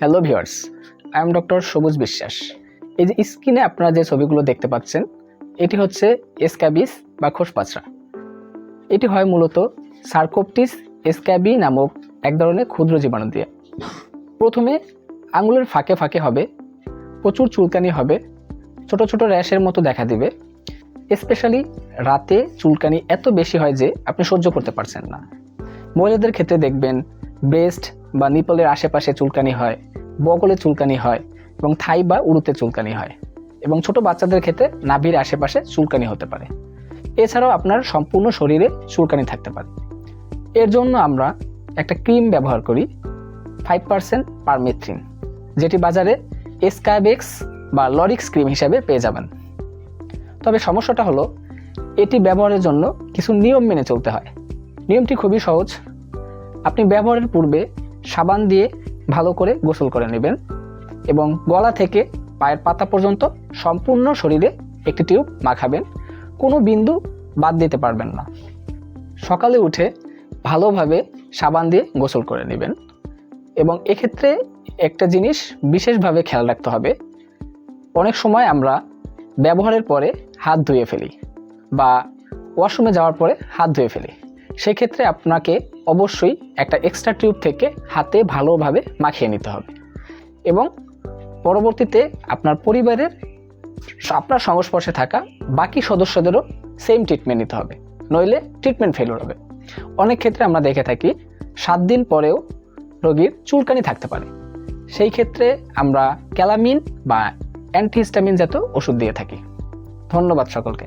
Hello viewers, I am doctor সবুজ বিশ্বাস। এই যে স্ক্রিনে আপনারা যে ছবিগুলো দেখতে পাচ্ছেন, এটি হচ্ছে স্ক্যাবিস বা খোসপাচড়া। এটি হয় মূলত সার্কোপটিস স্ক্যাবি নামক এক ধরনের ক্ষুদ্র জীবাণু দিয়ে। প্রথমে আঙুলের ফাঁকে ফাঁকে হবে, প্রচুর চুলকানি হবে, ছোট ছোট র্যাশের মতো দেখা দিবে। স্পেশালি রাতে চুলকানি এত বেশি হয় যে আপনি সহ্য করতে পারছেন না। মহিলাদের ক্ষেত্রে দেখবেন ব্রেস্ট বা নিপলের আশেপাশে চুলকানি হয়, বগলে চুলকানি হয় এবং থাই বা উরুতে চুলকানি হয়, এবং ছোট বাচ্চাদের ক্ষেত্রে নাভির আশেপাশে চুলকানি হতে পারে। এছাড়াও আপনার সম্পূর্ণ শরীরে চুলকানি থাকতে পারে। এর জন্য আমরা একটা ক্রিম ব্যবহার করি 5% পারমেথ্রিন, যেটি বাজারে স্ক্যাবেক্স বা লরিক্স ক্রিম হিসাবে পেয়ে যাবেন। তবে সমস্যাটা হলো এটি ব্যবহারের জন্য কিছু নিয়ম মেনে চলতে হয়। নিয়মটি খুবই সহজ। আপনি ব্যবহারের পূর্বে সাবান দিয়ে ভালো করে গোসল করে নেবেন এবং গলা থেকে পায়ের পাতা পর্যন্ত সম্পূর্ণ শরীরে একটি টিউব মাখাবেন। কোনো বিন্দু বাদ দিতে পারবেন না। সকালে উঠে ভালোভাবে সাবান দিয়ে গোসল করে নেবেন এবং এক্ষেত্রে একটা জিনিস বিশেষভাবে খেয়াল রাখতে হবে। অনেক সময় আমরা ব্যবহারের পরে হাত ধুয়ে ফেলি বা ওয়াশরুমে যাওয়ার পরে হাত ধুয়ে ফেলি। সেক্ষেত্রে আপনাকে অবশ্যই একটা এক্সট্রা টিউব থেকে হাতে ভালোভাবে মাখিয়ে নিতে হবে এবং পরবর্তীতে আপনার পরিবারের আপনার সংস্পর্শে থাকা বাকি সদস্যদেরও সেম ট্রিটমেন্ট নিতে হবে, নইলে ট্রিটমেন্ট ফেলিওর হবে। অনেক ক্ষেত্রে আমরা দেখে থাকি 7 দিন পরেও রোগীর চুলকানি থাকতে পারে। সেই ক্ষেত্রে আমরা ক্যালামিন বা অ্যান্টিহিস্টামিন জাতীয় ওষুধ দিয়ে থাকি। ধন্যবাদ সকলকে।